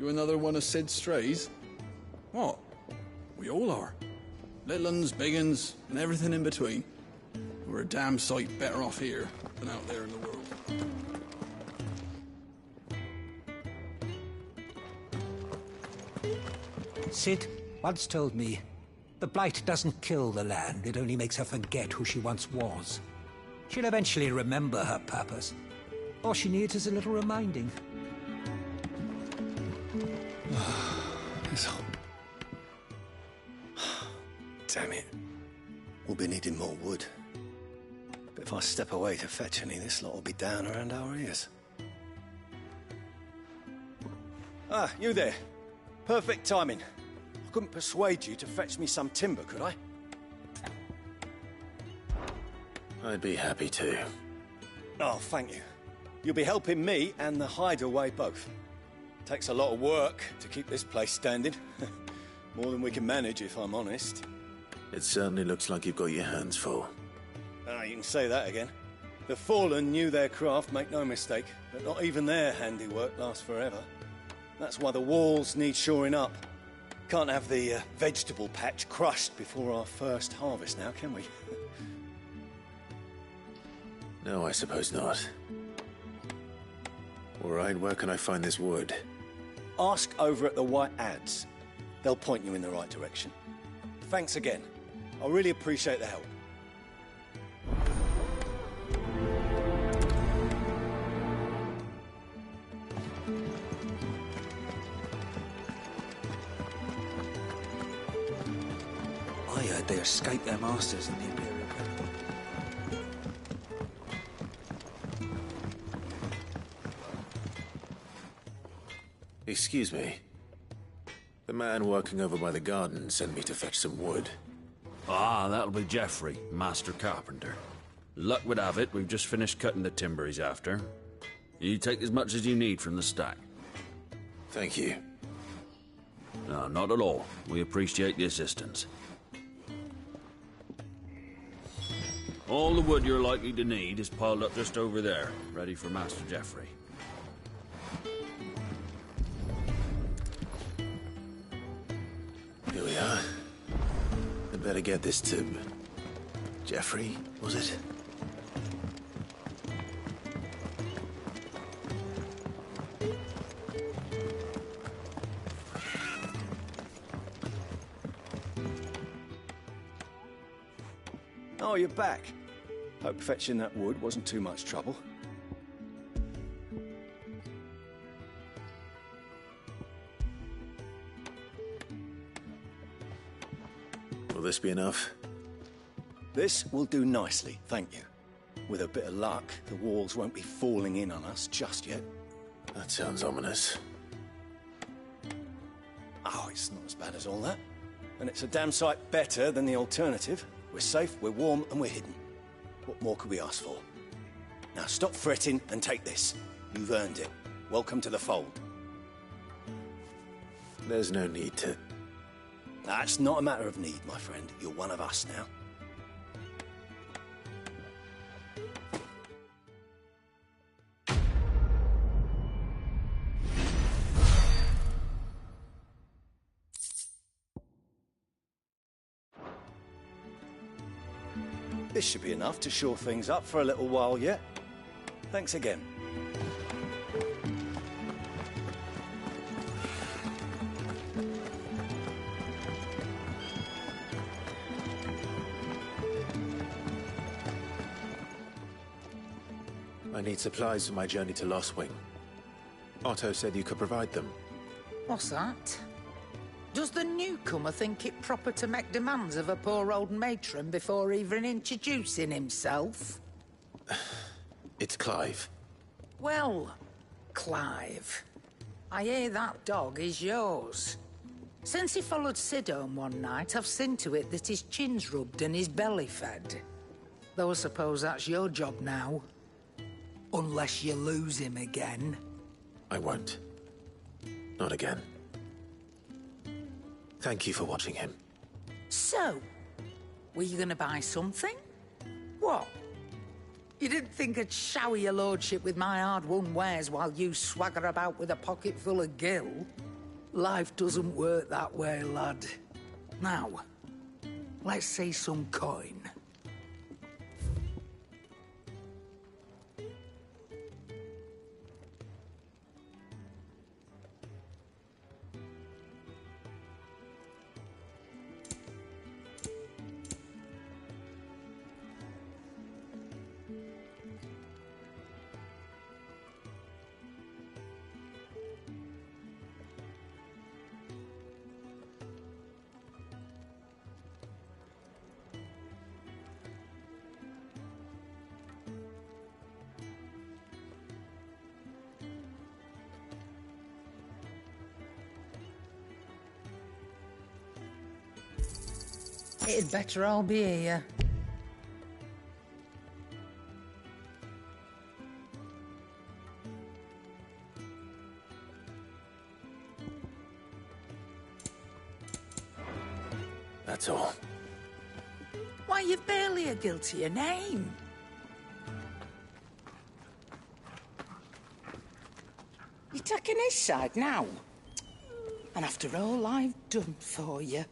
You another one of Sid's strays? What? We all are. Little uns, big uns, and everything in between. We're a damn sight better off here than out there in the world. Sid once told me, the Blight doesn't kill the land, it only makes her forget who she once was. She'll eventually remember her purpose. All she needs is a little reminding. Damn it. We'll be needing more wood. But if I step away to fetch any, this lot will be down around our ears. Ah, you there. Perfect timing. I couldn't persuade you to fetch me some timber, could I? I'd be happy to. Oh, thank you. You'll be helping me and the hideaway both. Takes a lot of work to keep this place standing. More than we can manage, if I'm honest. It certainly looks like you've got your hands full. Ah, you can say that again. The Fallen knew their craft, make no mistake, but not even their handiwork lasts forever. That's why the walls need shoring up. Can't have the vegetable patch crushed before our first harvest now, can we? No, I suppose not. All right, where can I find this wood? Ask over at the White Adze. They'll point you in the right direction. Thanks again. I really appreciate the help. I heard they escaped their masters in the Imperial Guard. Excuse me. The man working over by the garden sent me to fetch some wood. Ah, that'll be Geoffrey, Master Carpenter. Luck would have it, we've just finished cutting the timber he's after. You take as much as you need from the stack. Thank you. No, not at all. We appreciate the assistance. All the wood you're likely to need is piled up just over there, ready for Master Geoffrey. Here we are. I'd better get this to... Geoffrey, was it? Oh, you're back. Hope fetching that wood wasn't too much trouble. Will this be enough? This will do nicely, thank you. With a bit of luck, the walls won't be falling in on us just yet. That sounds ominous. Oh, it's not as bad as all that. And it's a damn sight better than the alternative. We're safe, we're warm, and we're hidden. What more could we ask for? Now stop fretting and take this. You've earned it. Welcome to the fold. There's no need to... That's not a matter of need, my friend. You're one of us now. This should be enough to shore things up for a little while yet. Thanks again. I need supplies for my journey to Lostwing. Otto said you could provide them. What's that? Does the newcomer think it proper to make demands of a poor old matron before even introducing himself? It's Clive. Well, Clive, I hear that dog is yours. Since he followed Sid home one night, I've seen to it that his chin's rubbed and his belly fed. Though I suppose that's your job now. Unless you lose him again. I won't. Not again. Thank you for watching him. So, were you gonna buy something? What? You didn't think I'd shower your lordship with my hard-won wares while you swagger about with a pocket full of gill? Life doesn't work that way, lad. Now, let's see some coin. It'd better all be here. That's all. Why, you've barely a guiltier name. You're taking his side now? And after all I've done for you.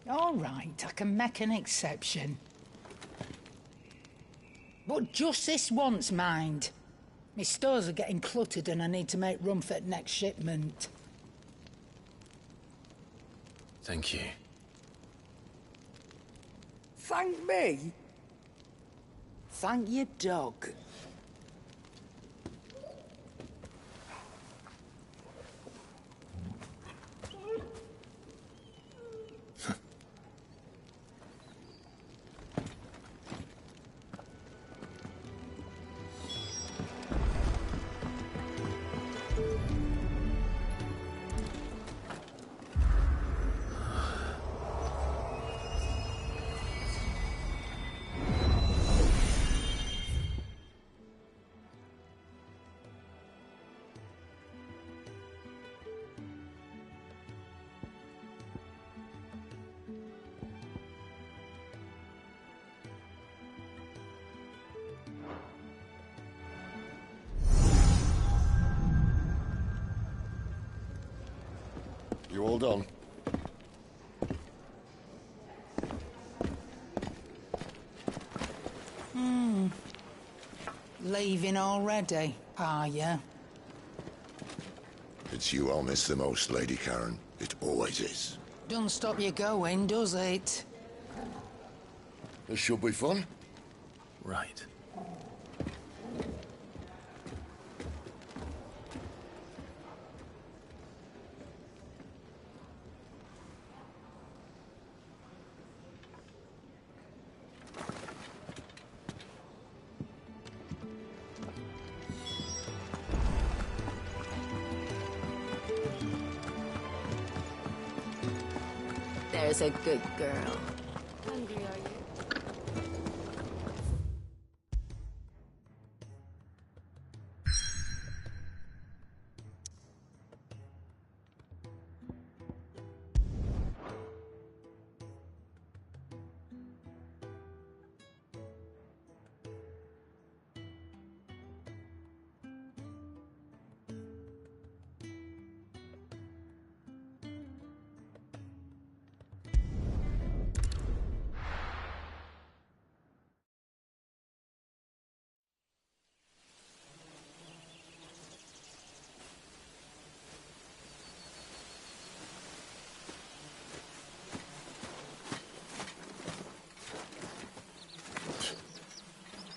All right, I can make an exception. But just this once, mind. My stores are getting cluttered and I need to make room for the next shipment. Thank you. Thank me? Thank your dog. You all done? Leaving already, are you? It's you I'll miss the most, Lady Karen. It always is. Don't stop you going, does it? This should be fun. Right. There's a good girl. Hungry, are you?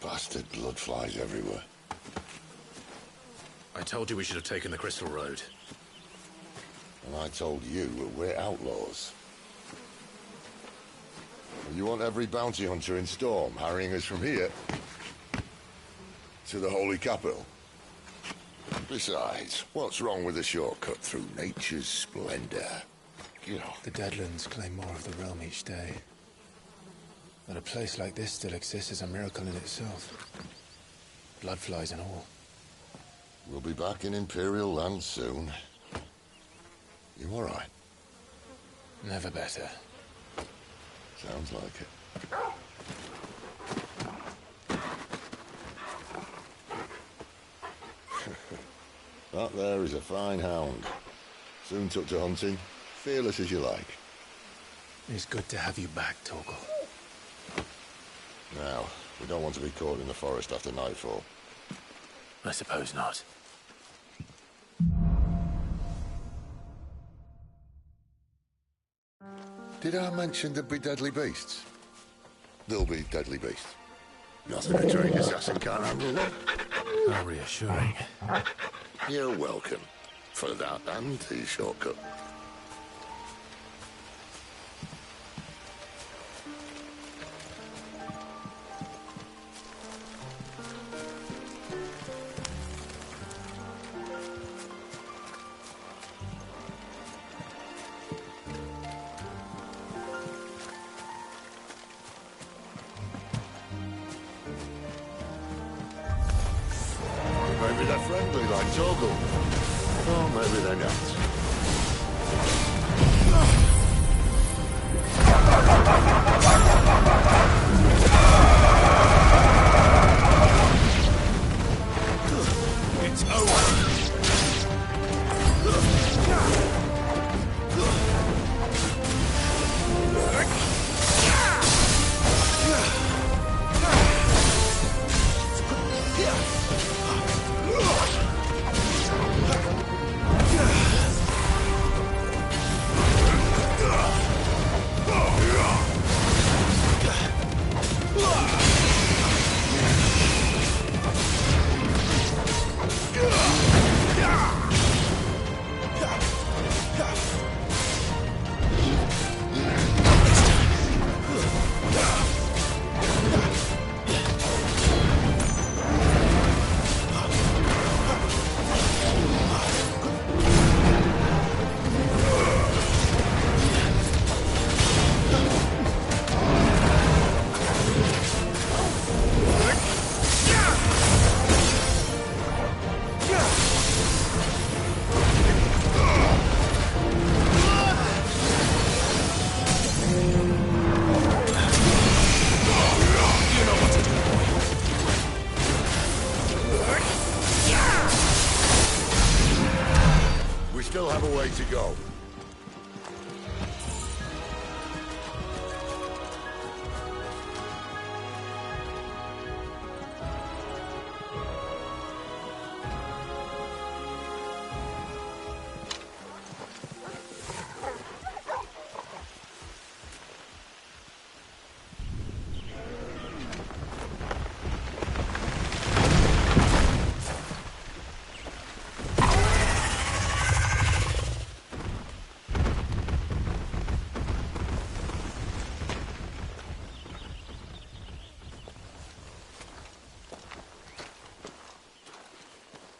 Bastard blood flies everywhere. I told you we should have taken the Crystal Road. And I told you that we're outlaws. You want every bounty hunter in Storm harrying us from here to the Holy Capital? Besides, what's wrong with a shortcut through nature's splendor? You know. The Deadlands claim more of the realm each day. That a place like this still exists is a miracle in itself. Bloodflies and all. We'll be back in Imperial land soon. You all right? Never better. Sounds like it. That there is a fine hound. Soon took to hunting, fearless as you like. It's good to have you back, Torgal. Now, we don't want to be caught in the forest after nightfall. I suppose not. Did I mention there'd be deadly beasts? There'll be deadly beasts. Nothing a trained assassin can't handle them. How reassuring. You're welcome. For that and the shortcut. Maybe they're friendly like Torgal. Or maybe they're not. It's over. Still have a way to go.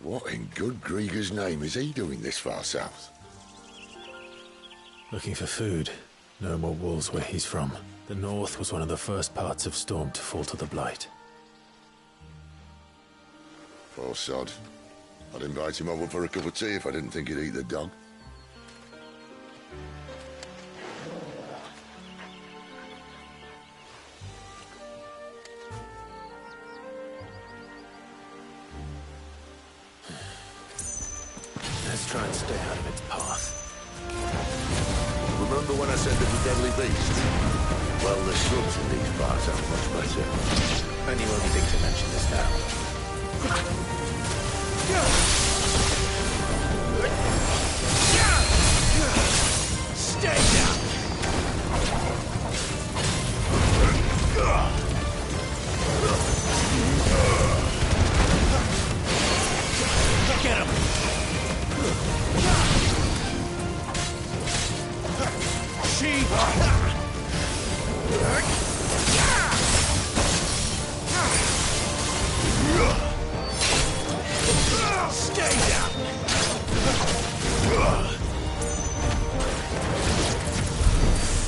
What in good Grieger's name is he doing this far south? Looking for food. No more wolves where he's from. The north was one of the first parts of Storm to fall to the Blight. Poor sod. I'd invite him over for a cup of tea if I didn't think he'd eat the dog. Let's try and stay out of its path. Remember when I said there'd be deadly beasts? Well, the shrubs in these parts are much better. And you only think to mention this now. Stay down! Get him! Stay down!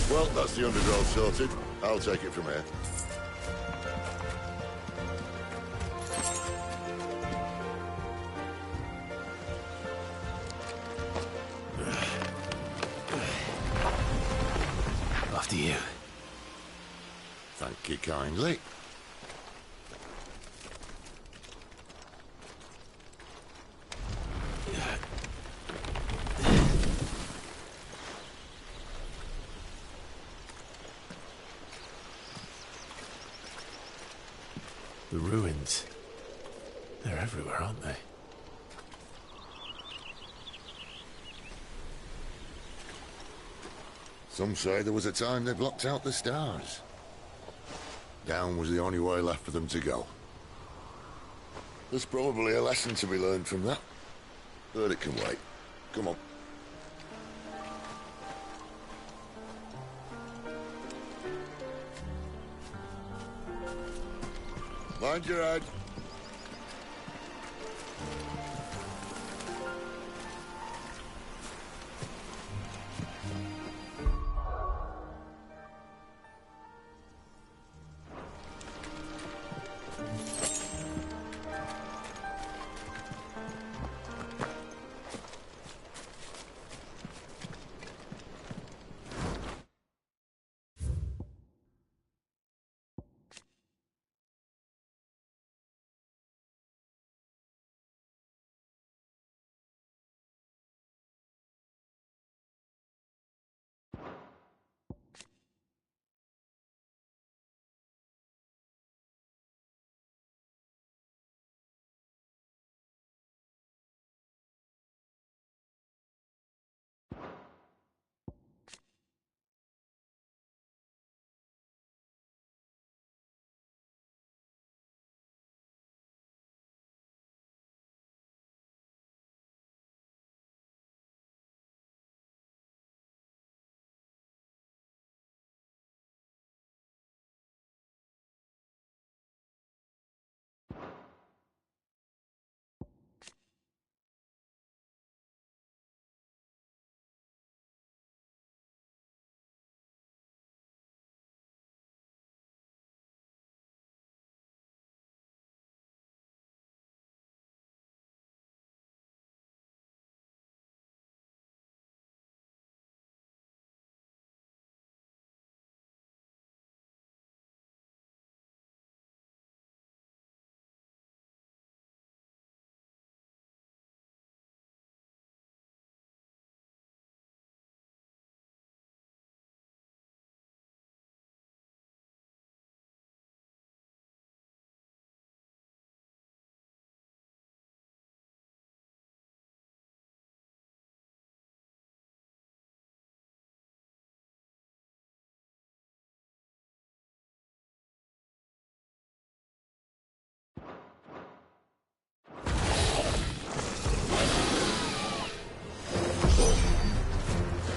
Well, that's the undergrowth sorted. I'll take it from here. After you. Thank you kindly. signs. They're everywhere, aren't they? Some say there was a time they blocked out the stars. Down was the only way left for them to go. There's probably a lesson to be learned from that. But it can wait. Come on. Mind your head.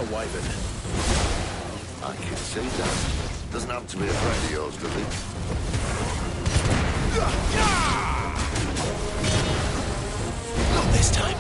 A wyvern. I can see that. Doesn't have to be a friend of yours, does it? Not this time.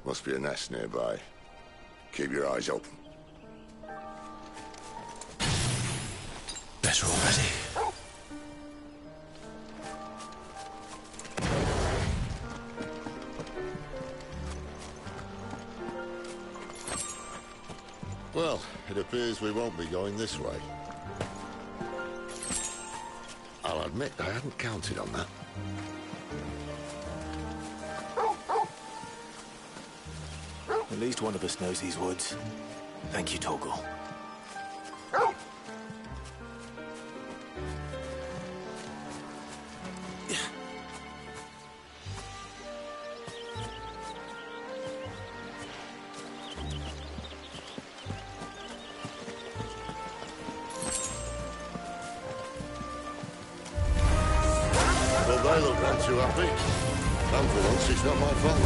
Must be a nest nearby. Keep your eyes open. Better already. Well, it appears we won't be going this way. I'll admit I hadn't counted on that. At least one of us knows these woods. Thank you, Torgal. Well, they look none too happy. And for once, it's not my fault.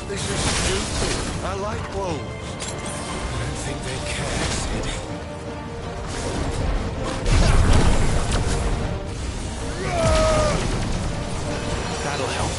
This is stupid. I like wolves. I don't think they care, Sid. That'll help.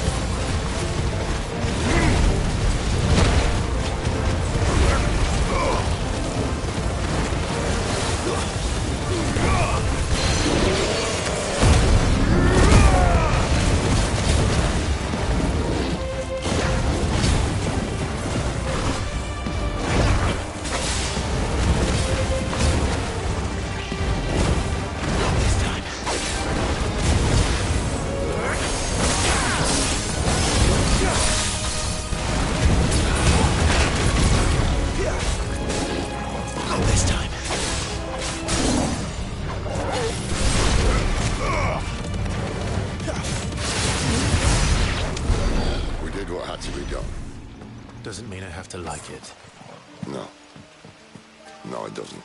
We did what had to be done. Doesn't mean I have to like it. No. No, it doesn't.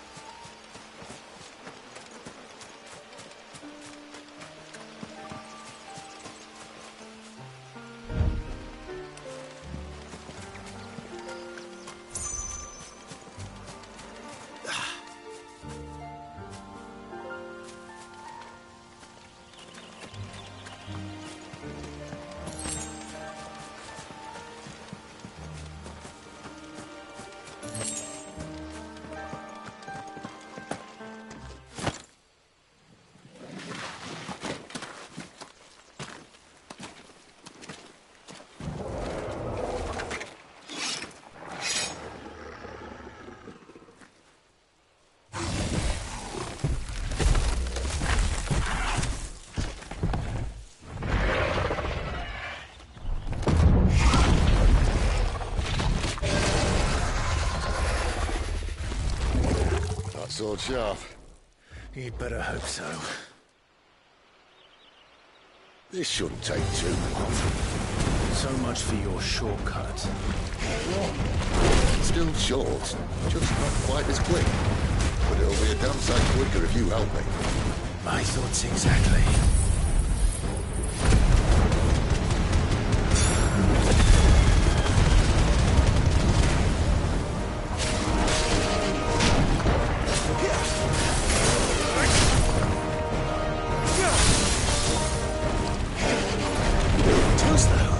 That sword sharp. You'd better hope so. This shouldn't take too long. So much for your shortcut. Still short, just not quite as quick. But it'll be a damn sight quicker if you help me. My thoughts exactly. Too slow.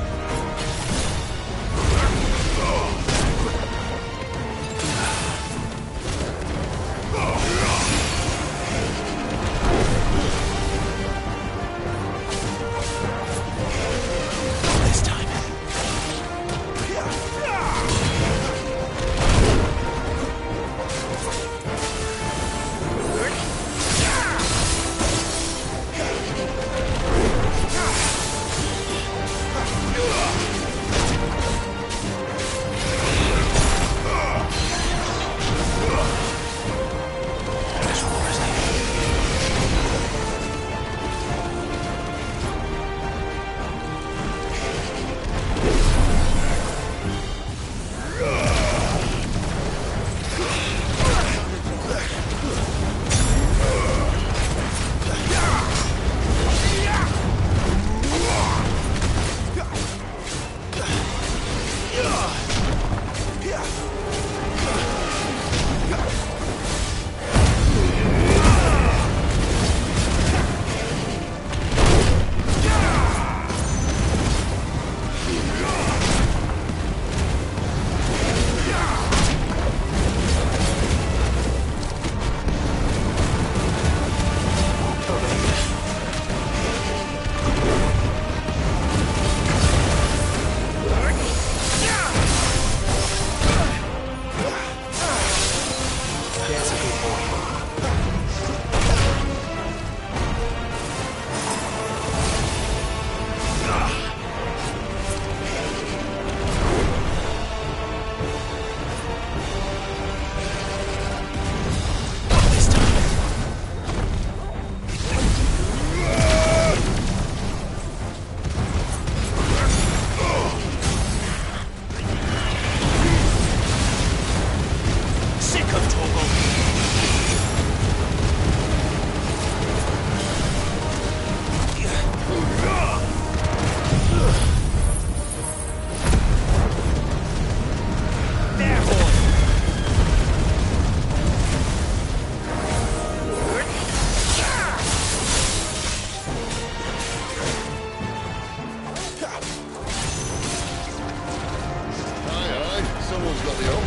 He's got the hook.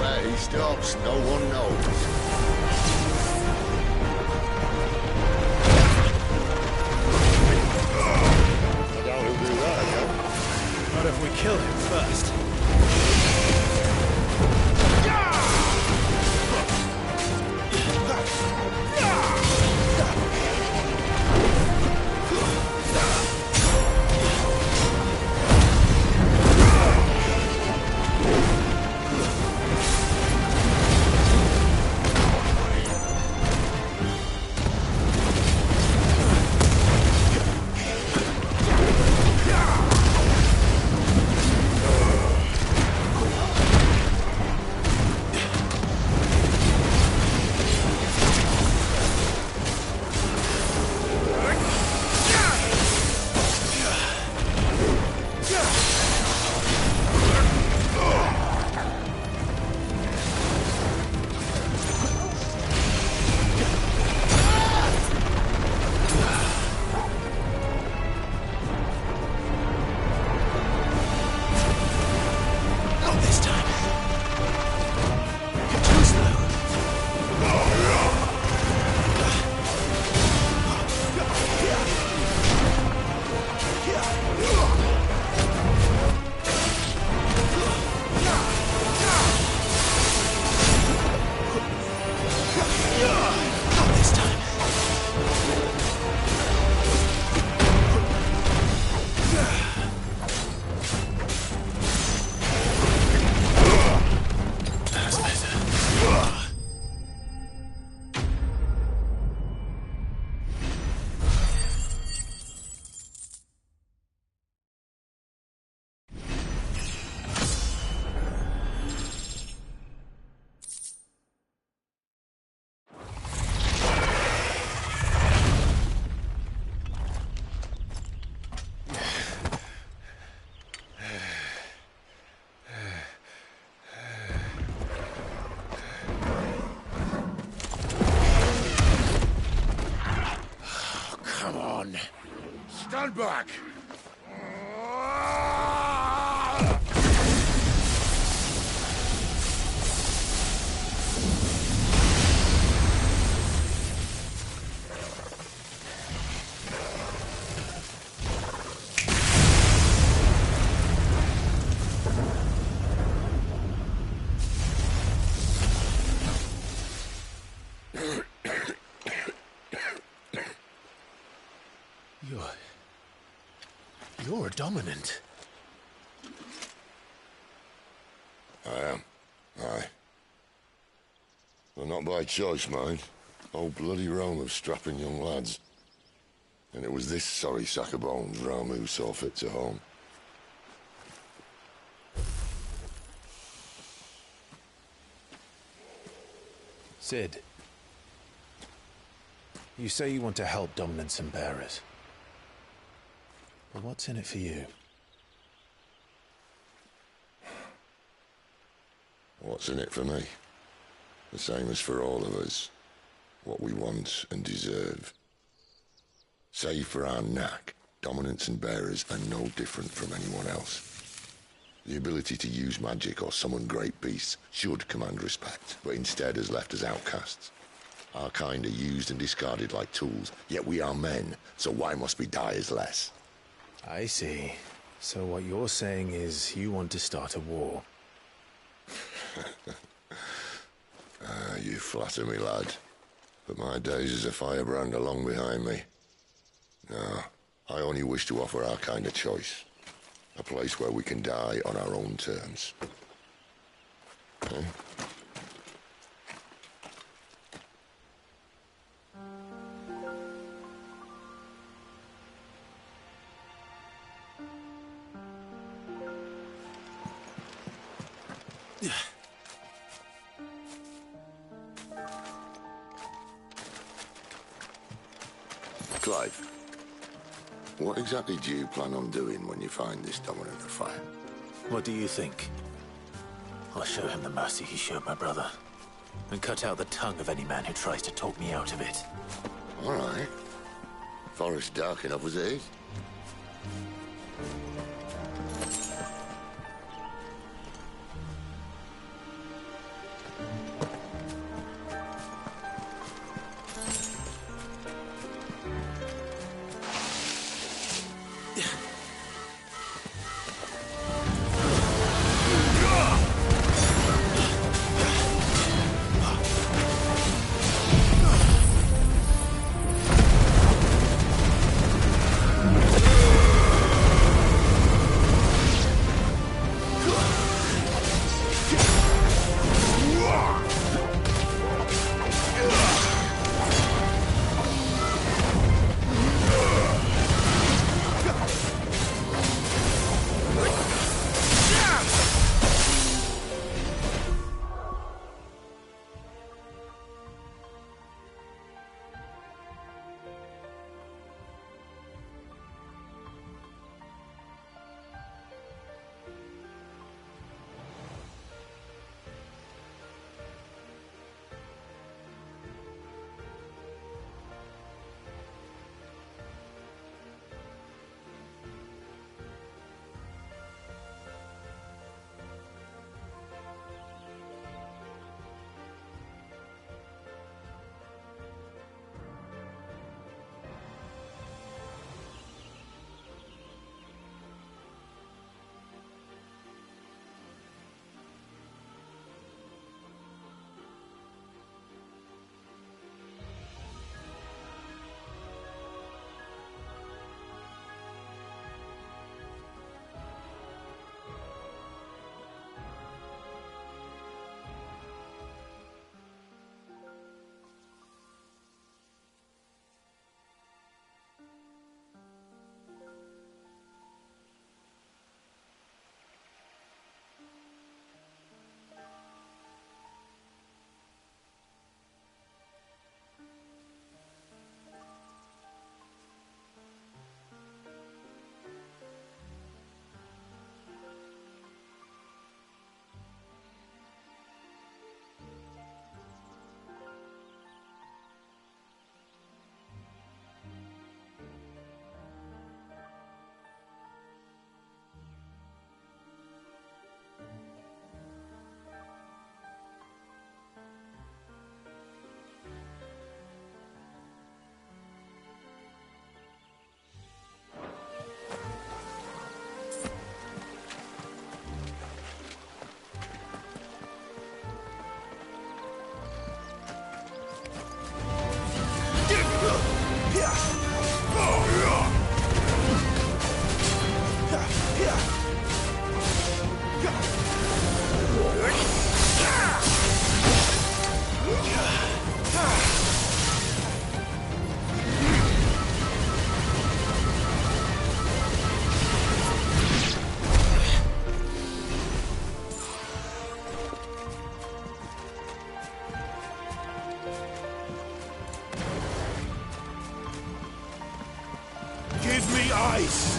Where he stops, no one knows. I doubt he'll do that again. Not if we kill him first. Stand back! You're a dominant. I am. Aye. Well, not by choice, mind. Whole bloody realm of strapping young lads. And it was this sorry sack of bones Ramu saw fit to home. Cid. You say you want to help dominants and bearers. But what's in it for you? What's in it for me? The same as for all of us. What we want and deserve. Save for our knack, dominants and bearers are no different from anyone else. The ability to use magic or summon great beasts should command respect, but instead has left us outcasts. Our kind are used and discarded like tools, yet we are men, so why must we die as less? I see. So what you're saying is you want to start a war. You flatter me, lad. But my days as a firebrand are long behind me. No, I only wish to offer our kind a choice. A place where we can die on our own terms. Eh? Clive, what exactly do you plan on doing when you find this dominant of fire? What do you think? I'll show him the mercy he showed my brother, and cut out the tongue of any man who tries to talk me out of it. All right. Forest dark enough as it is. Give me ice!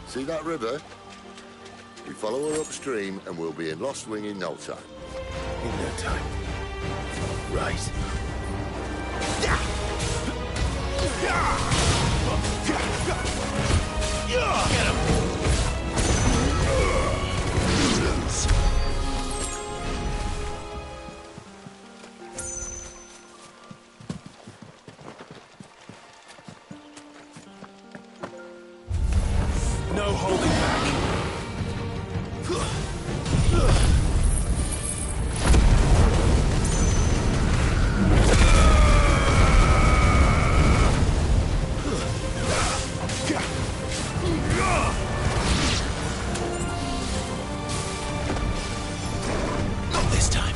See that river? We follow her upstream and we'll be in Lost Wing in no time. In no time. Right. Get him! No holding back. Not this time.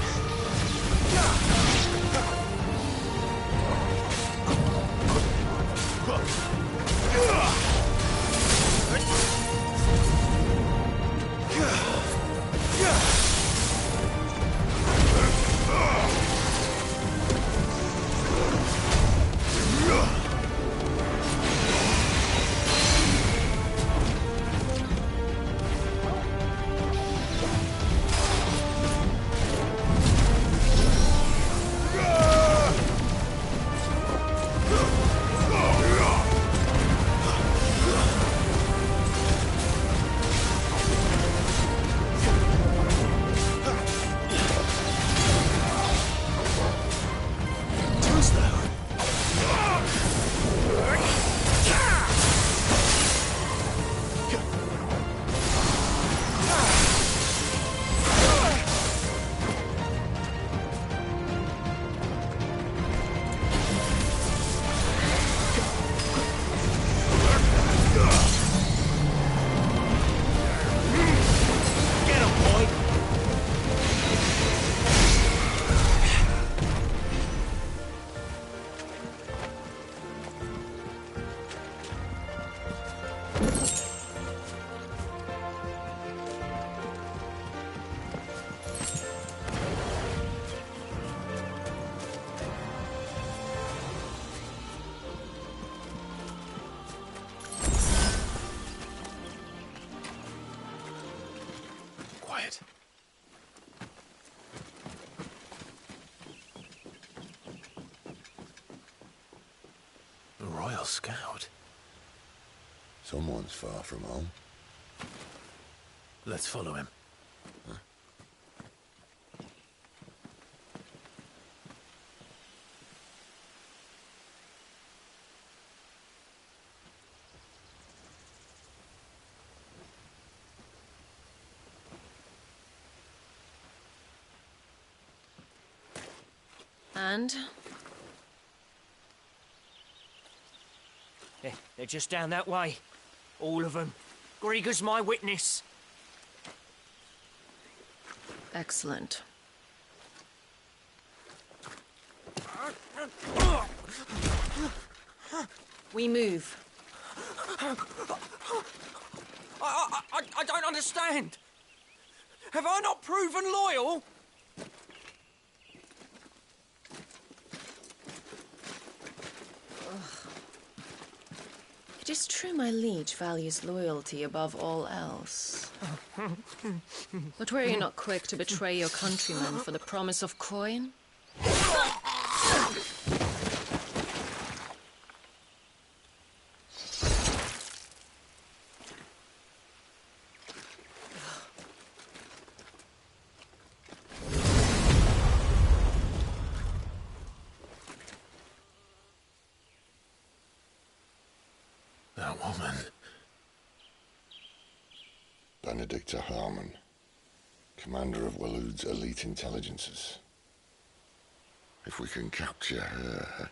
Quiet. A Royal Scout. Someone's far from home. Let's follow him. And? They're just down that way. All of them. Grieger's my witness. Excellent. We move. I don't understand. Have I not proven loyal? It is true my liege values loyalty above all else. But were you not quick to betray your countrymen for the promise of coin? Benedicta Harmon, commander of Waloed's elite intelligences. If we can capture her...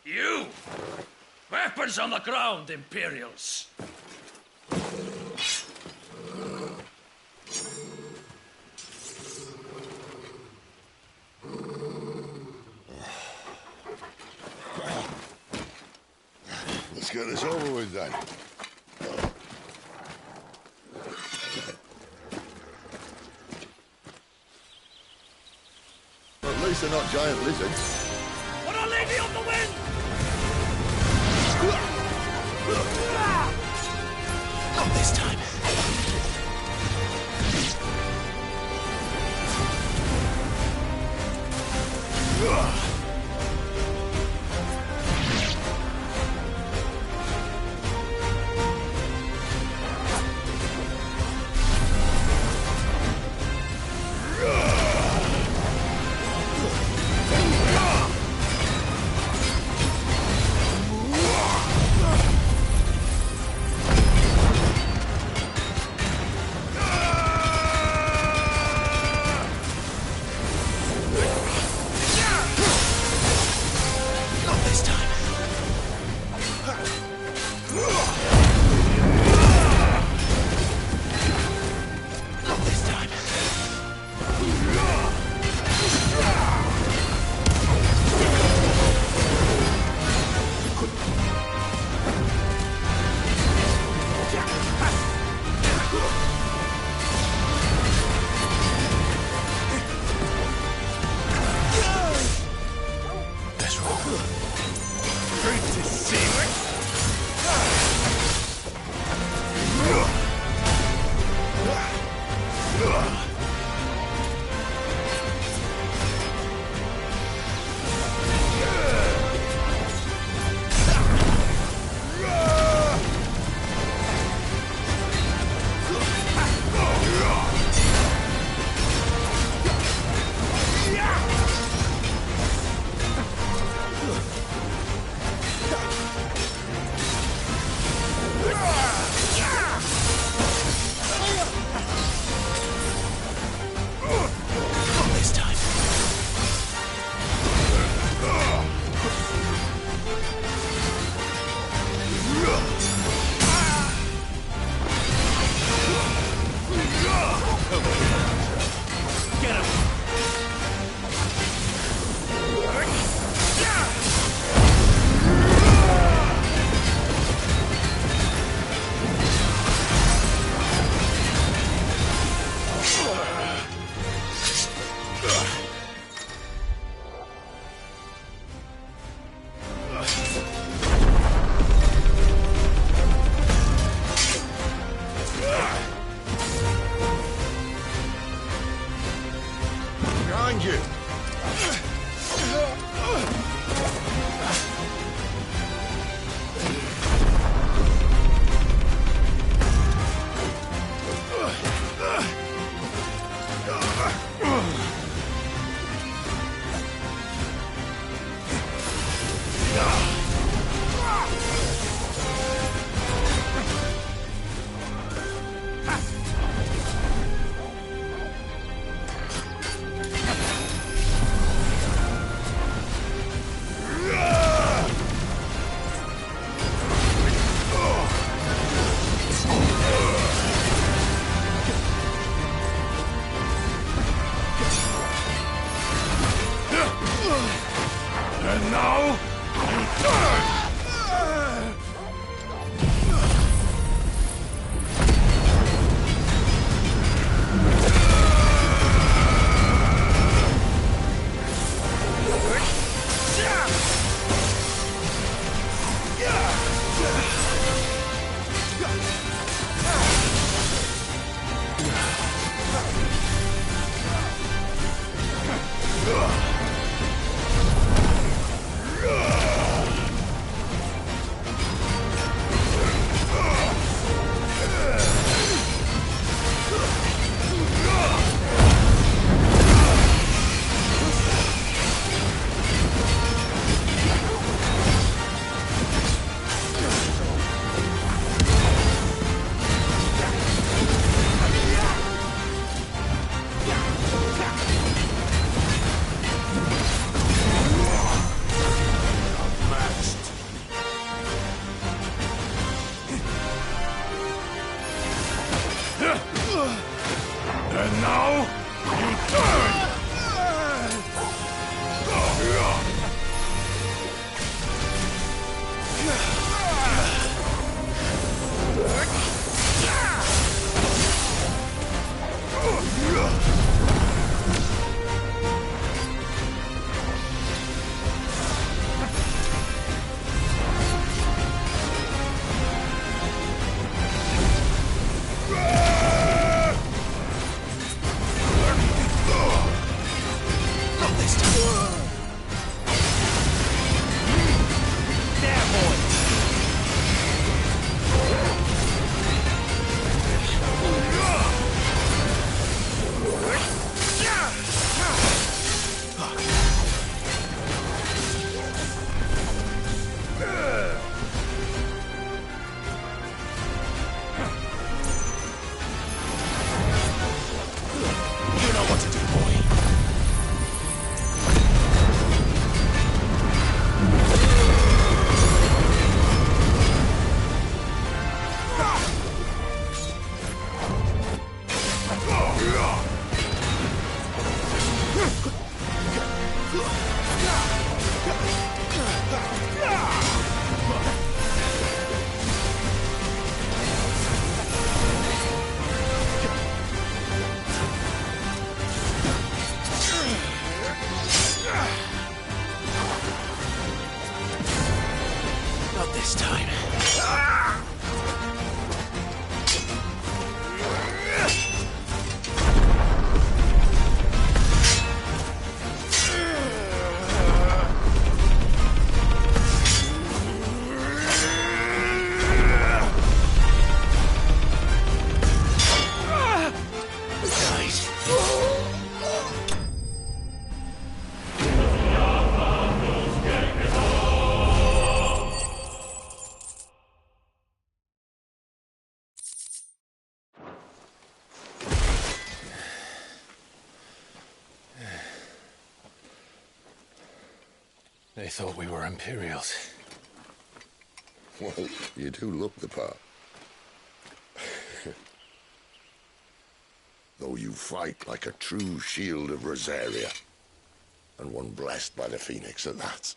You! Weapons on the ground, Imperials! Let's get this over with then. At least they're not giant lizards. What a lady on the wind! Not this time. Behind you! And now, you turn! This time. They thought we were Imperials. Well, you do look the part. Though you fight like a true shield of Rosaria. And one blessed by the Phoenix at that.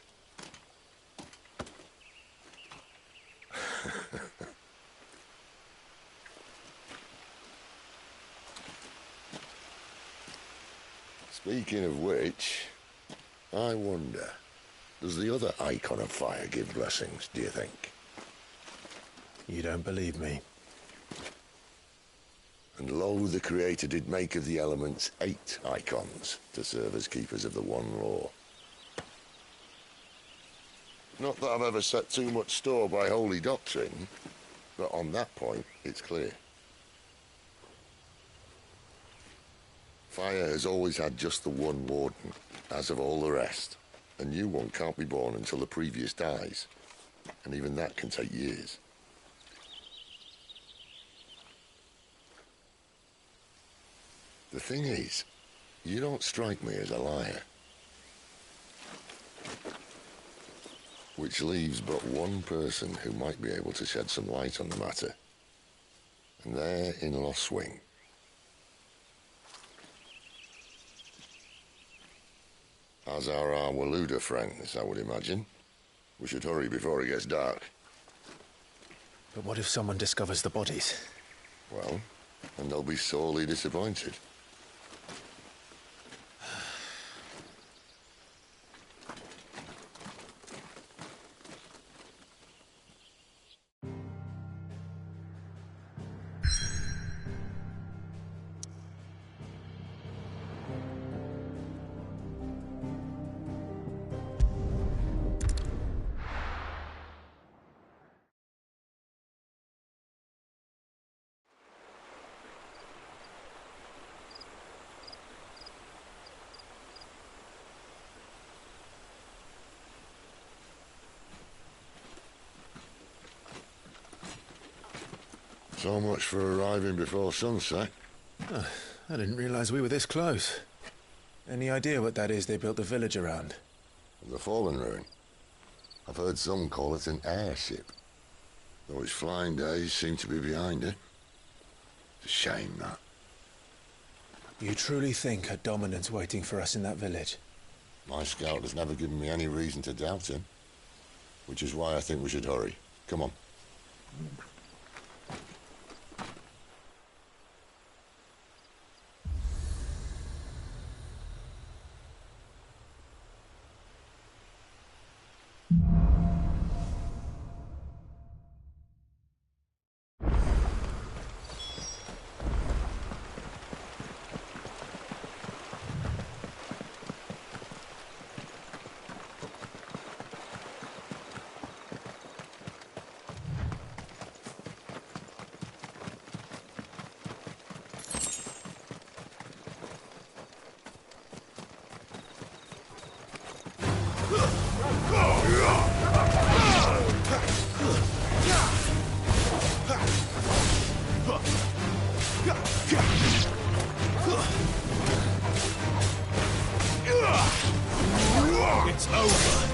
Speaking of which, I wonder, does the other icon of fire give blessings, do you think? You don't believe me? And lo, the Creator did make of the elements 8 icons to serve as keepers of the one law. Not that I've ever set too much store by holy doctrine, but on that point, it's clear. Fire has always had just the one warden, as of all the rest. A new one can't be born until the previous dies, and even that can take years. The thing is, you don't strike me as a liar. Which leaves but one person who might be able to shed some light on the matter. And they're in Lostwing. As are our Waluda friends, I would imagine. We should hurry before it gets dark. But what if someone discovers the bodies? Well, and they'll be sorely disappointed. So much for arriving before sunset. Oh, I didn't realize we were this close. Any idea what that is they built the village around? The Fallen Ruin. I've heard some call it an airship. Though its flying days seem to be behind it. It's a shame, that. You truly think her dominant's waiting for us in that village? My scout has never given me any reason to doubt him. Which is why I think we should hurry. Come on. It's over.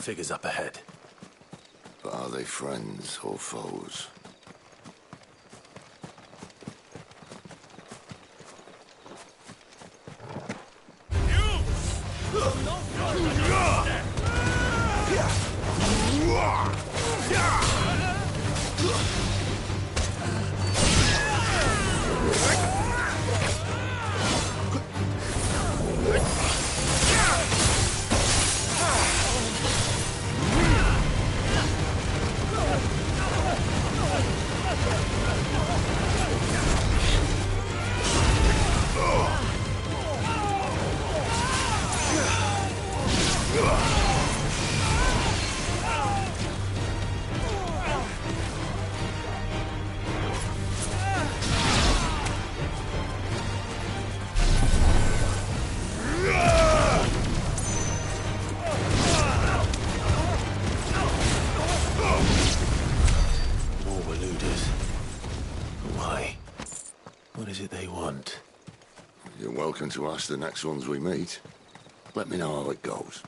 Figures up ahead. But are they friends or foes? To ask the next ones we meet. Let me know how it goes.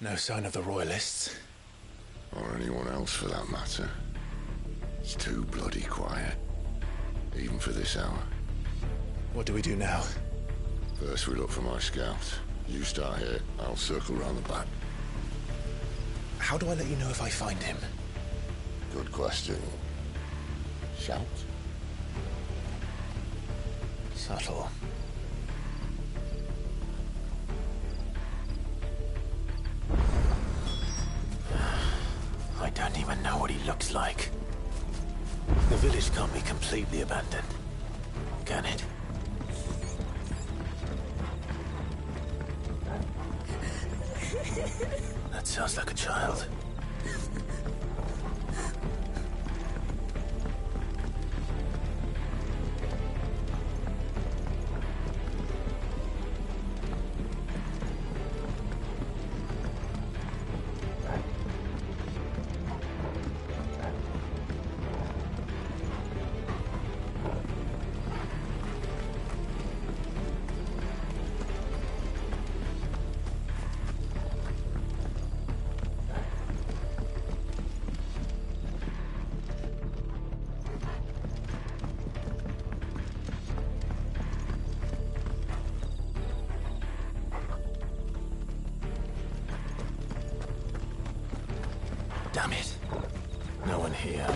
No sign of the Royalists. Or anyone else for that matter. It's too bloody quiet. Even for this hour. What do we do now? First we look for my scout. You start here, I'll circle round the back. How do I let you know if I find him? Good question. Shout? Subtle. I don't even know what he looks like. The village can't be completely abandoned, can it? That sounds like a child. Damn it. No one here.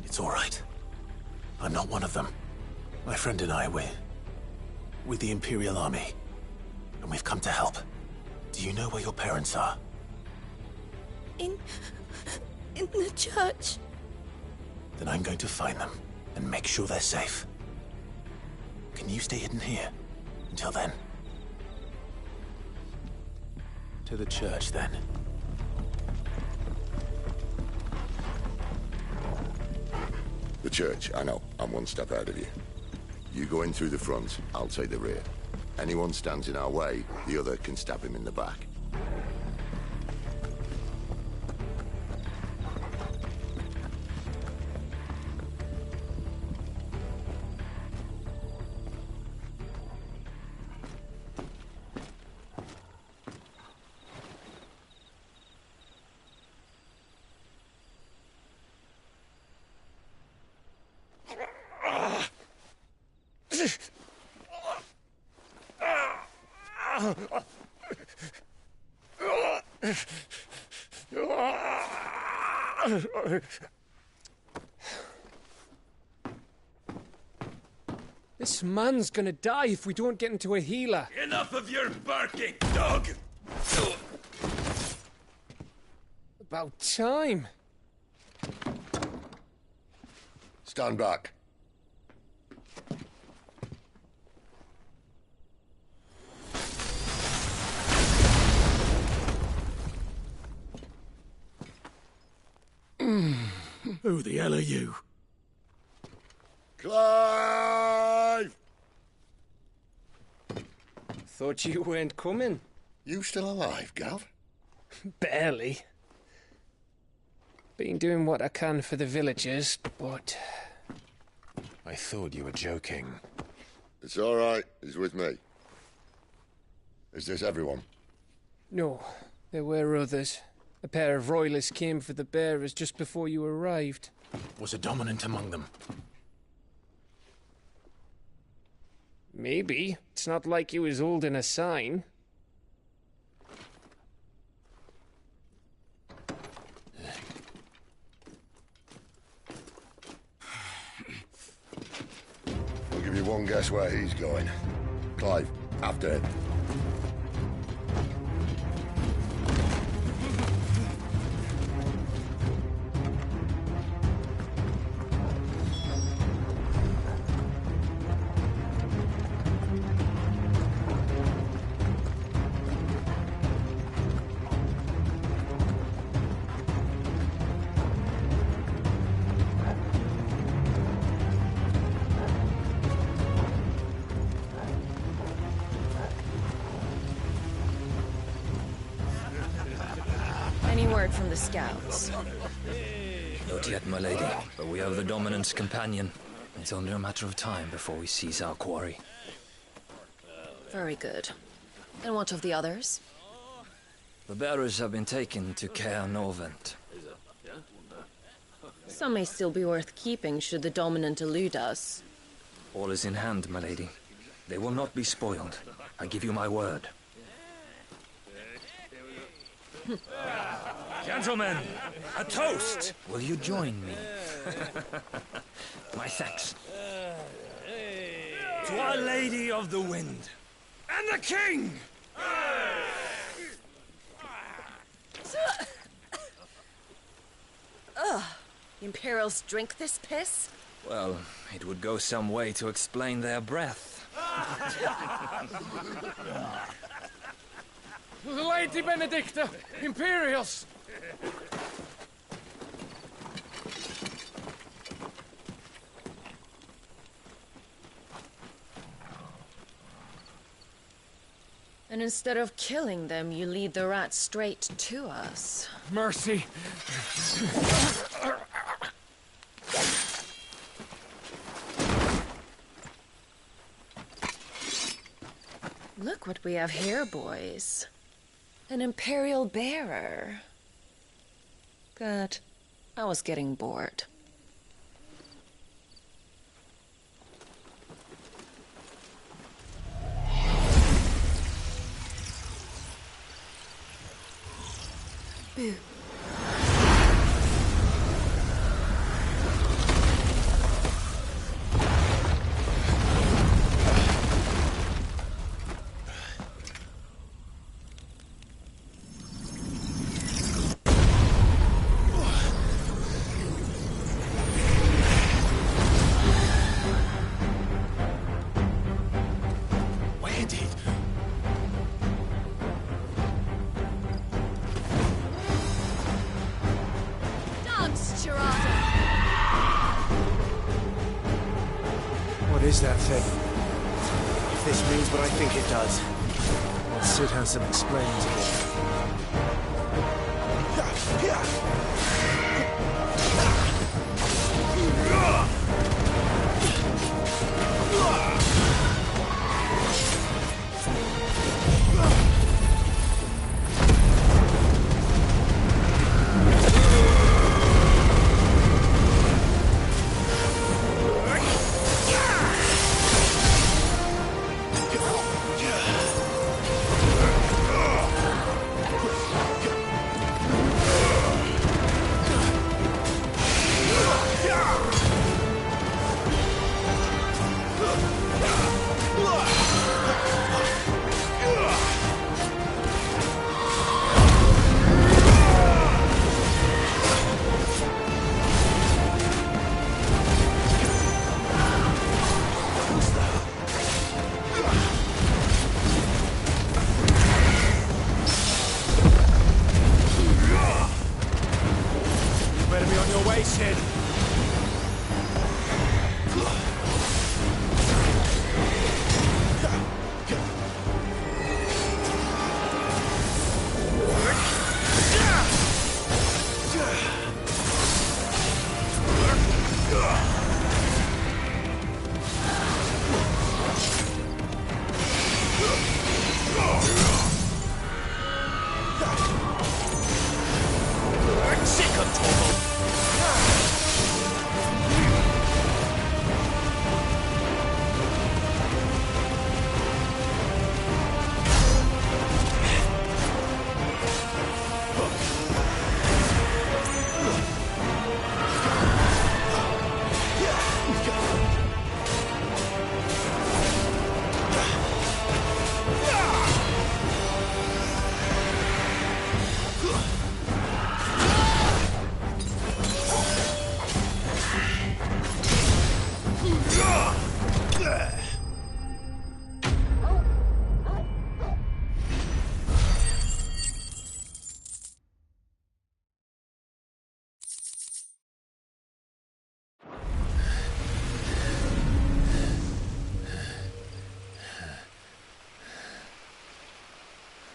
It's all right. I'm not one of them. My friend and I, we're with the Imperial Army. And we've come to help. Do you know where your parents are? In the church. Then I'm going to find them and make sure they're safe. Can you stay hidden here until then? To the church, then. The church, I know. I'm one step ahead of you. You go in through the front, I'll take the rear. Anyone stands in our way, the other can stab him in the back. This man's gonna die if we don't get into a healer. Enough of your barking, dog! About time. Stand back. Who the hell are you? Clive! Thought you weren't coming. You still alive, Gav? Barely. Been doing what I can for the villagers, but... I thought you were joking. It's all right. He's with me. Is this everyone? No, there were others. A pair of royalists came for the bearers just before you arrived. Was a dominant among them? Maybe. It's not like he was holding a sign. I'll give you one guess where he's going. Clive, after him. word from the scouts? Not yet, my lady, but we have the Dominant's companion. It's only a matter of time before we seize our quarry. Very good. And what of the others? The bearers have been taken to Caer Norvent. Some may still be worth keeping should the Dominant elude us. All is in hand, my lady. They will not be spoiled. I give you my word. Gentlemen, a toast! Will you join me? My thanks. To Our Lady of the Wind. And the King! Ugh. Imperials drink this piss? Well, it would go some way to explain their breath. Lady Benedicta! Imperials! And instead of killing them, you lead the rats straight to us. Mercy! Look what we have here, boys. An Imperial bearer. Good. I was getting bored. Boo. What is that thing? If this means what I think it does, let's sit down some explaining to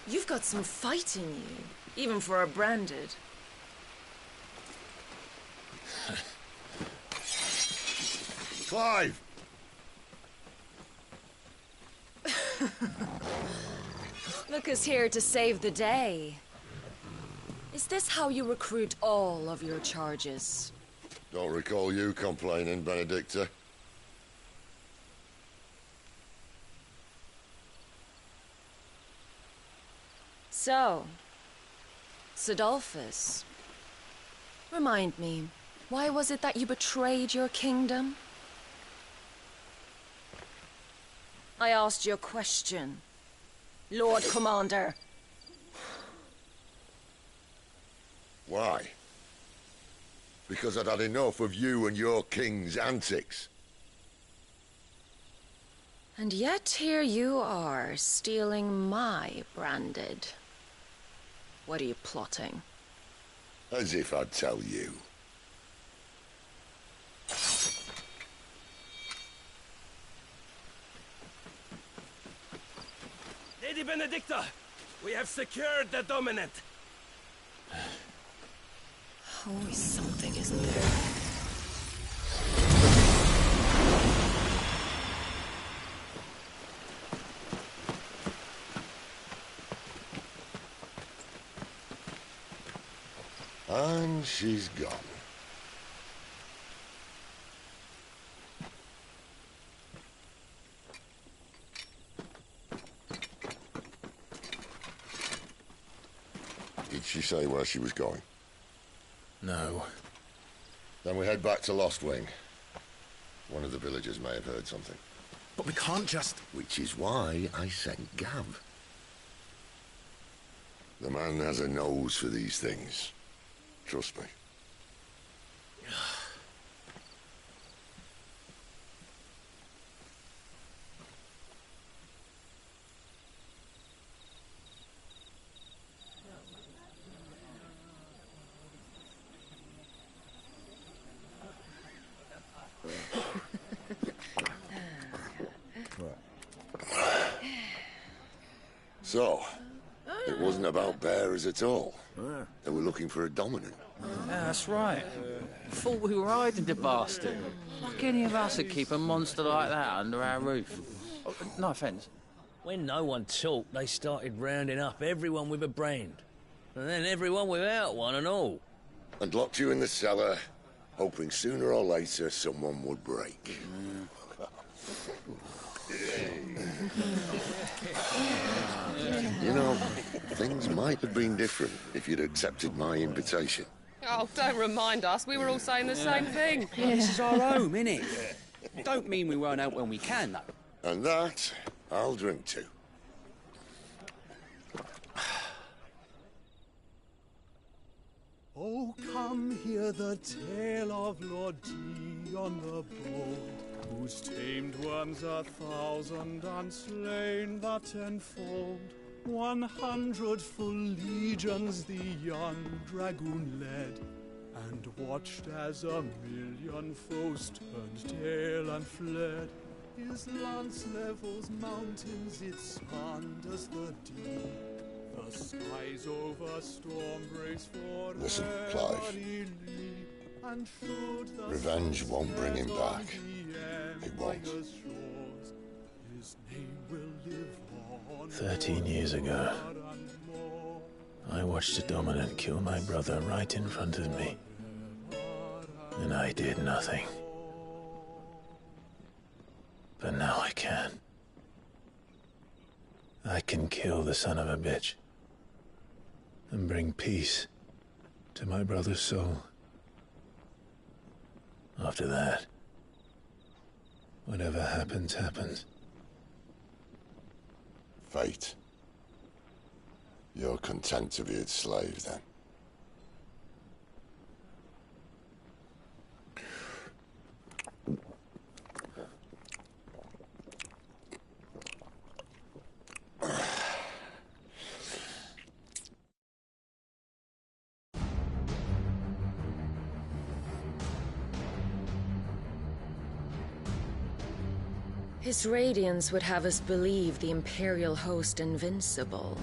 You've got some fight in you, even for a branded. Clive! Look who's here to save the day. Is this how you recruit all of your charges? Don't recall you complaining, Benedicta. So, Sidolphus, remind me, why was it that you betrayed your kingdom? I asked you a question, Lord Commander. Why? Because I'd had enough of you and your king's antics. And yet here you are, stealing my branded. What are you plotting? As if I'd tell you. Lady Benedicta, we have secured the Dominant. Always something, isn't there? And she's gone. Did she say where she was going? No. Then we head back to Lost Wing. One of the villagers may have heard something. But we can't just... Which is why I sent Gav. The man has a nose for these things. Trust me. So, it wasn't about bearers at all. They were looking for a dominant. Yeah, that's right. Thought we were hiding the bastard. Like any of us would keep a monster like that under our roof. Oh, no offence. When no one talked, they started rounding up everyone with a brand. And then everyone without one and all. And locked you in the cellar, hoping sooner or later someone would break. You know, things might have been different if you'd accepted my invitation. Oh, don't remind us. We were all saying the same thing. This is our home, innit? Don't mean we won't help when we can, though. And that, I'll drink to. Oh, come hear the tale of Lord Dion the Bold, whose tamed ones 1,000 and slain the tenfold. 100 full legions the young dragoon led, and watched as 1,000,000 foes turned tail and fled. His lance levels mountains, it spanders the deep. The skies over storm breaks for Listen, Clive. Revenge won't bring him back. It won't. 13 years ago, I watched a dominant kill my brother right in front of me. And I did nothing. But now I can. I can kill the son of a bitch. And bring peace to my brother's soul. After that, whatever happens, happens. Fate. You're content to be its slave, then? His radiance would have us believe the Imperial host invincible.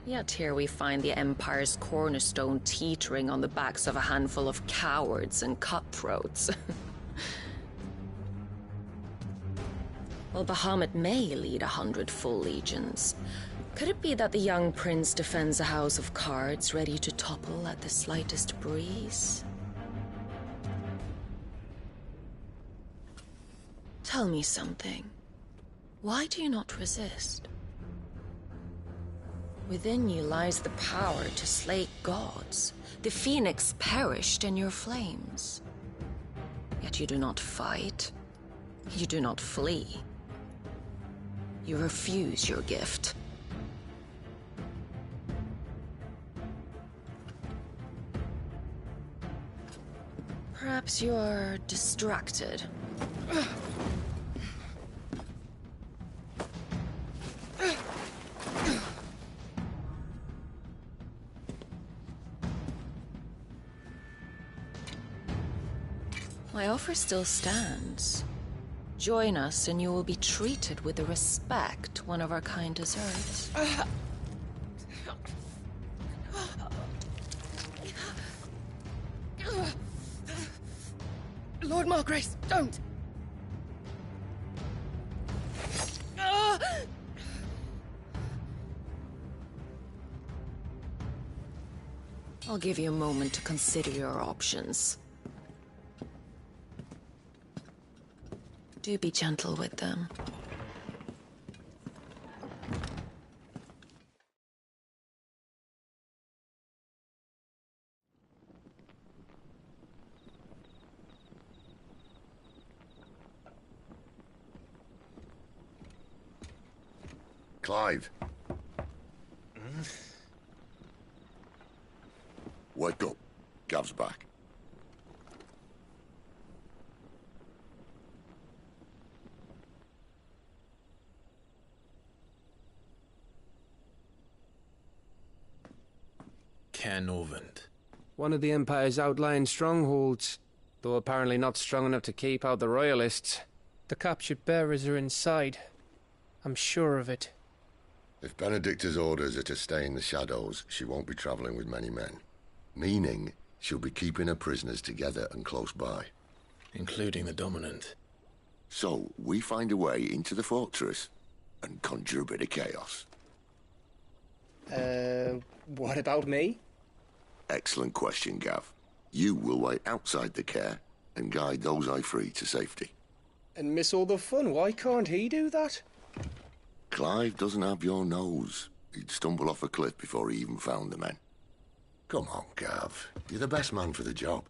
Yet here we find the Empire's cornerstone teetering on the backs of a handful of cowards and cutthroats. Well, Bahamut may lead 100 full legions. Could it be that the young prince defends a house of cards ready to topple at the slightest breeze? Tell me something. Why do you not resist? Within you lies the power to slay gods. The phoenix perished in your flames. Yet you do not fight. You do not flee. You refuse your gift. Perhaps you're distracted. My offer still stands. Join us and you will be treated with the respect one of our kind deserves. Lord Margrace, don't! I'll give you a moment to consider your options. Do be gentle with them. Clive. Wake up. Gav's back. Caernarvon. One of the Empire's outlying strongholds, though apparently not strong enough to keep out the Royalists. The captured bearers are inside. I'm sure of it. If Benedicta's orders are to stay in the shadows, she won't be travelling with many men. Meaning, she'll be keeping her prisoners together and close by. Including the Dominant. So, we find a way into the fortress and conjure a bit of chaos. What about me? Excellent question, Gav. You will wait outside the care and guide those I free to safety. And miss all the fun. Why can't he do that? Clive doesn't have your nose. He'd stumble off a cliff before he even found the men. Come on, Gav. You're the best man for the job.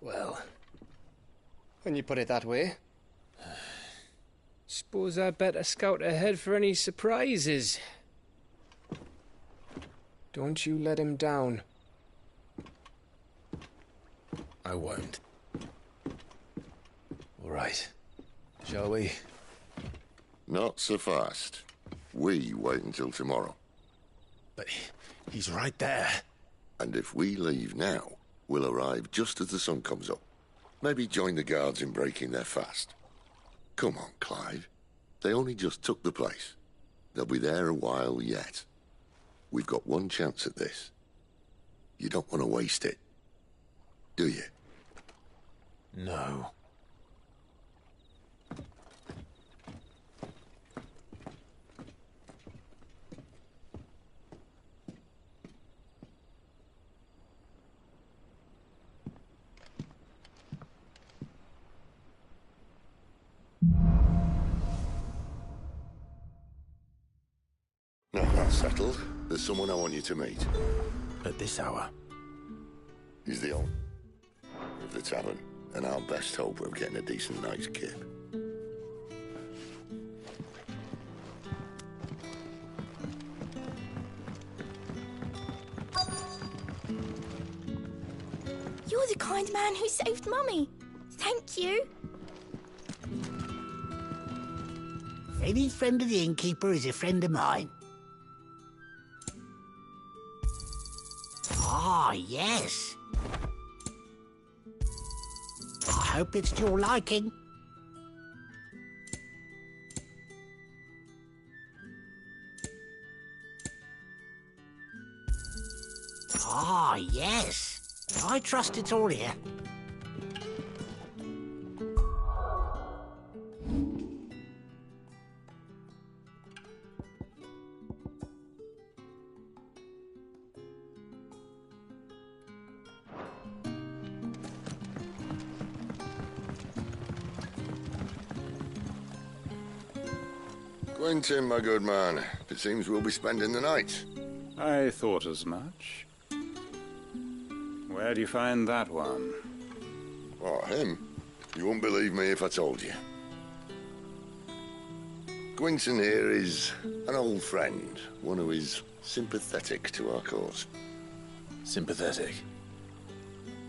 Well, when you put it that way. Suppose I'd better scout ahead for any surprises. Don't you let him down. I won't. All right. Shall we? Not so fast. We wait until tomorrow. But he's right there. And if we leave now, we'll arrive just as the sun comes up. Maybe join the guards in breaking their fast. Come on, Clive. They only just took the place. They'll be there a while yet. We've got one chance at this. You don't want to waste it, do you? No. Now that's settled. There's someone I want you to meet. At this hour? He's the owner of the tavern, and our best hope of getting a decent night's kip. You're the kind man who saved Mummy. Thank you. Any friend of the innkeeper is a friend of mine. Ah, yes. I hope it's to your liking. Ah, yes. I trust it's all here. Quentin, my good man. It seems we'll be spending the night. I thought as much. Where do you find that one? Oh, him? You wouldn't believe me if I told you. Quentin here is an old friend, one who is sympathetic to our cause. Sympathetic?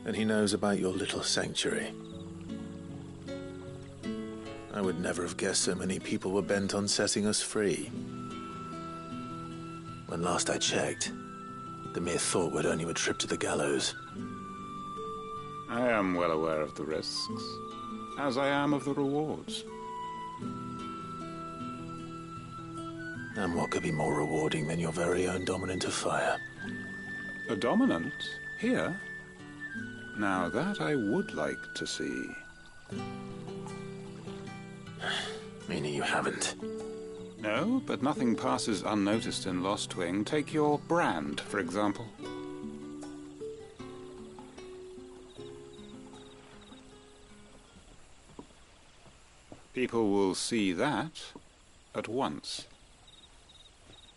And he knows about your little sanctuary. I would never have guessed so many people were bent on setting us free. When last I checked, the mere thought would earn you a trip to the gallows. I am well aware of the risks, as I am of the rewards. And what could be more rewarding than your very own dominant of fire? A dominant? Here? Now that I would like to see. Meaning you haven't? No, but nothing passes unnoticed in Lostwing. Take your brand, for example. People will see that at once.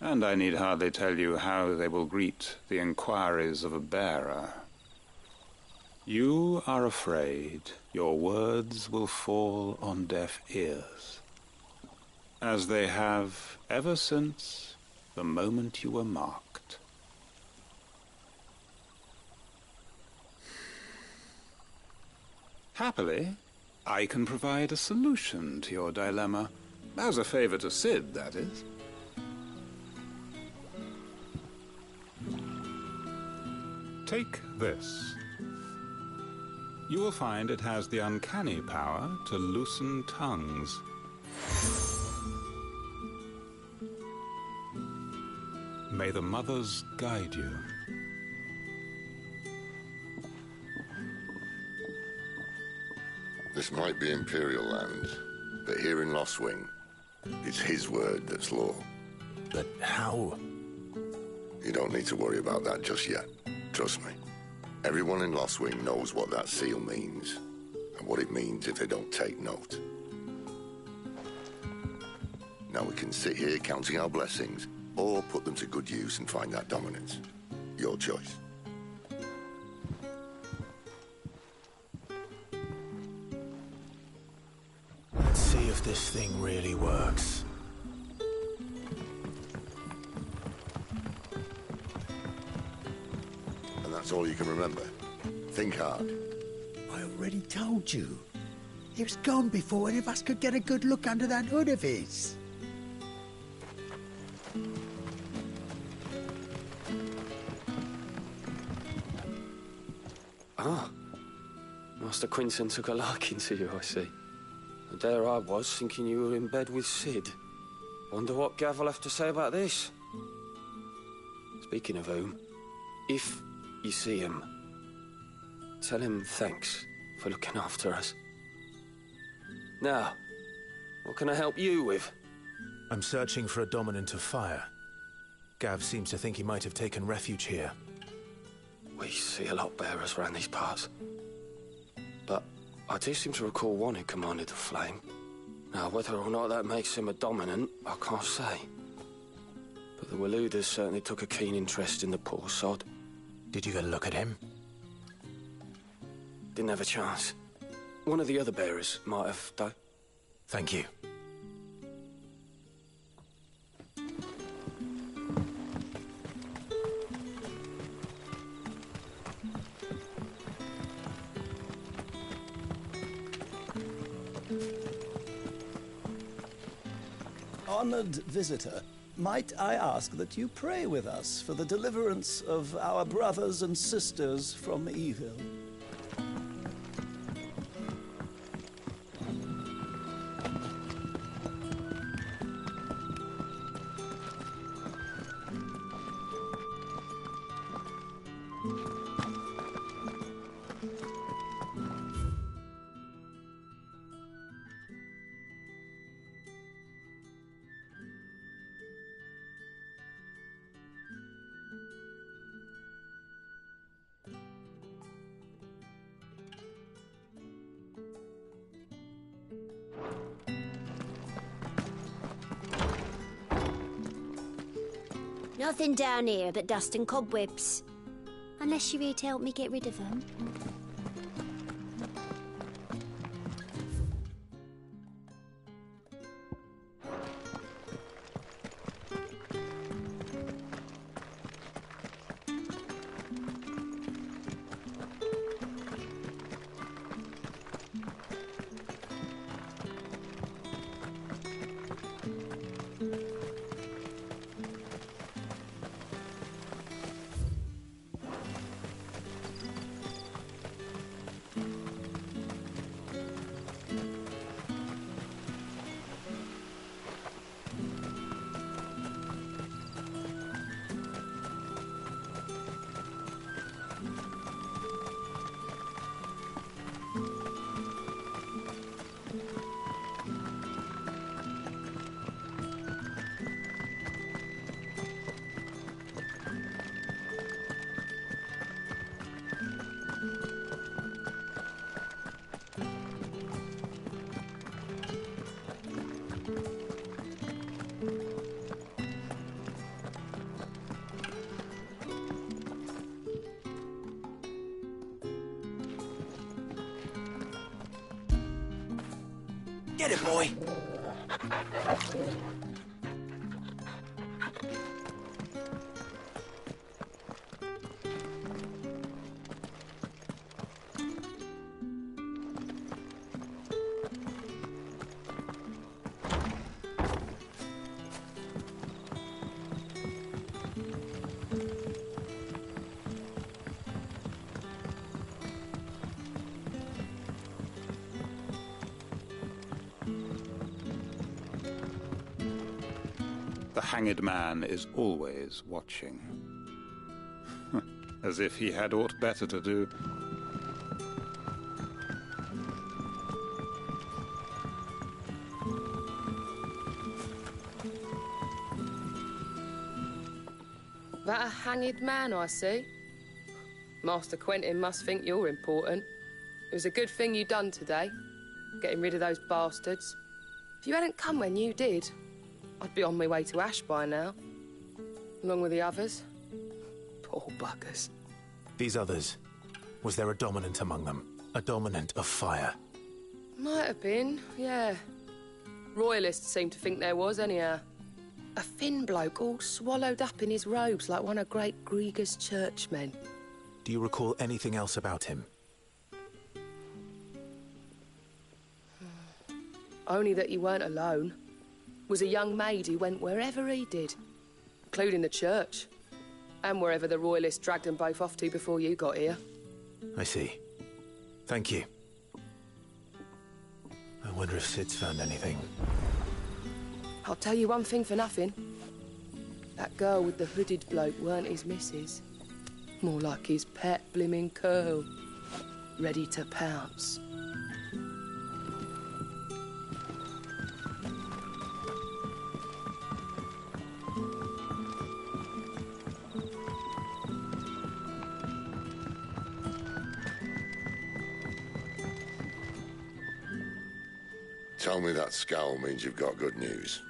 And I need hardly tell you how they will greet the inquiries of a bearer. You are afraid your words will fall on deaf ears, as they have ever since the moment you were marked. Happily, I can provide a solution to your dilemma, as a favor to Cid, that is. Take this. You will find it has the uncanny power to loosen tongues. May the mothers guide you. This might be Imperial land, but here in Lostwing, it's his word that's law. But how? You don't need to worry about that just yet. Trust me. Everyone in Lostwing knows what that seal means, and what it means if they don't take note. Now we can sit here counting our blessings, or put them to good use and find that dominance. Your choice. Let's see if this thing really works. And that's all you can remember. Think hard. I already told you. It was gone before any of us could get a good look under that hood of his. Ah. Master Quentin took a liking to you, I see. And there I was, thinking you were in bed with Cid. Wonder what Gav will have to say about this. Speaking of whom, if you see him, tell him thanks for looking after us. Now, what can I help you with? I'm searching for a dominant of fire. Gav seems to think he might have taken refuge here. We see a lot bearers around these parts. But I do seem to recall one who commanded the flame. Now, whether or not that makes him a dominant, I can't say. But the Waluders certainly took a keen interest in the poor sod. Did you get a look at him? Didn't have a chance. One of the other bearers might have, though. Thank you. Honored visitor, might I ask that you pray with us for the deliverance of our brothers and sisters from evil? Nothing down here but dust and cobwebs. Unless you're here to help me get rid of them. Get it, boy! The hanged man is always watching. As if he had aught better to do. That a hanged man, I see. Master Quentin must think you're important. It was a good thing you done today, getting rid of those bastards. If you hadn't come when you did, I'd be on my way to Ash by now, along with the others. Poor buggers. These others, was there a dominant among them? A dominant of fire? Might have been, yeah. Royalists seem to think there was, anyhow. A thin bloke all swallowed up in his robes like one of great Grieger's churchmen. Do you recall anything else about him? Only that he weren't alone. Was a young maid who went wherever he did, including the church, and wherever the Royalists dragged them both off to before you got here. I see. Thank you. I wonder if Sid's found anything. I'll tell you one thing for nothing. That girl with the hooded bloke weren't his missus. More like his pet blimmin' curl, ready to pounce. Tell me that scowl means you've got good news.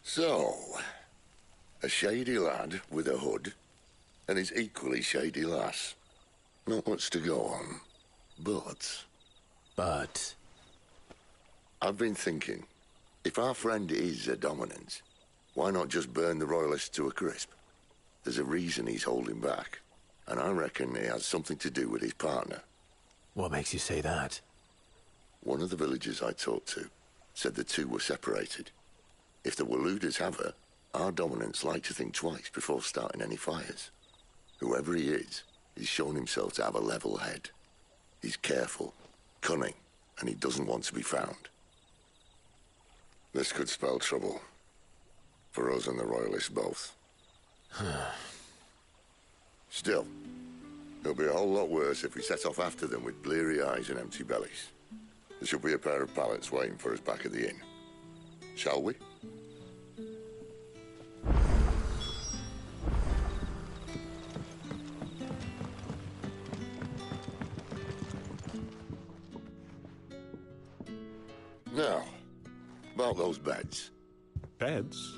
So, a shady lad with a hood, and his equally shady lass. Not much to go on, but... I've been thinking, if our friend is a dominant, why not just burn the Royalists to a crisp? There's a reason he's holding back, and I reckon it has something to do with his partner. What makes you say that? One of the villagers I talked to said the two were separated. If the Waluders have her, our dominants like to think twice before starting any fires. Whoever he is, he's shown himself to have a level head. He's careful, cunning, and he doesn't want to be found. This could spell trouble. For us and the Royalists both. Still, it'll be a whole lot worse if we set off after them with bleary eyes and empty bellies. There should be a pair of pallets waiting for us back at the inn. Shall we? Now, about those beds. Beds?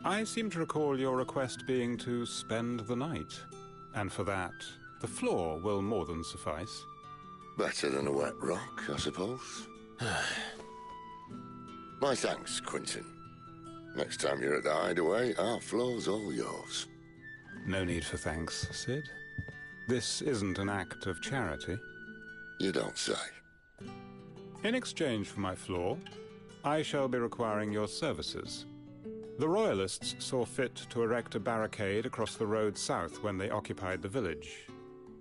I seem to recall your request being to spend the night. And for that, the floor will more than suffice. Better than a wet rock, I suppose. My thanks, Quentin. Next time you're at the Hideaway, our floor's all yours. No need for thanks, Sid. This isn't an act of charity. You don't say. In exchange for my floor, I shall be requiring your services. The Royalists saw fit to erect a barricade across the road south when they occupied the village,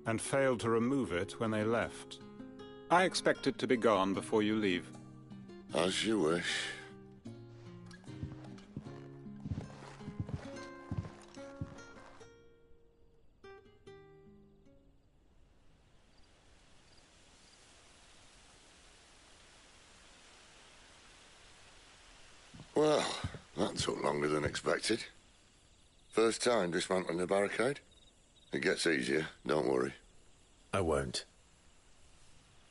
and failed to remove it when they left. I expect it to be gone before you leave. As you wish. Well, that took longer than expected. First time dismantling the barricade? It gets easier, don't worry. I won't.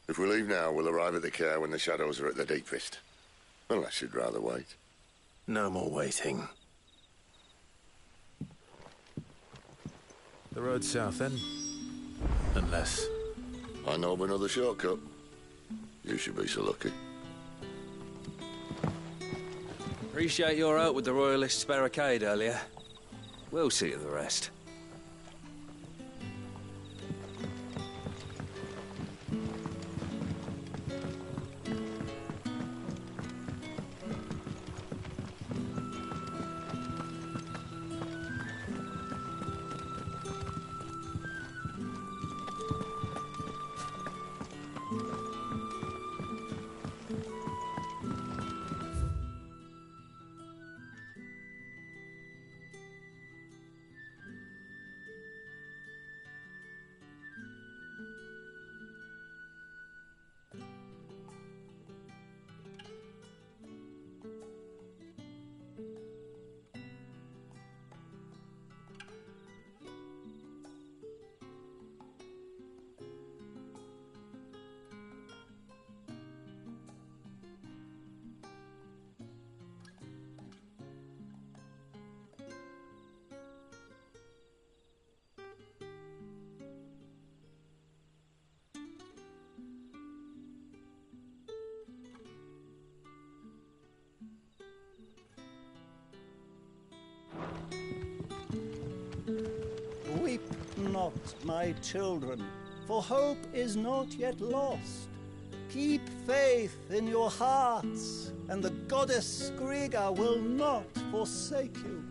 If we leave now, we'll arrive at the Care when the shadows are at their deepest. Unless you'd rather wait. No more waiting. The road south, then? Unless... I know of another shortcut. You should be so lucky. Appreciate your help with the Royalists' barricade earlier. We'll see to the rest. Weep not, my children, for hope is not yet lost. Keep faith in your hearts, and the goddess Skriga will not forsake you.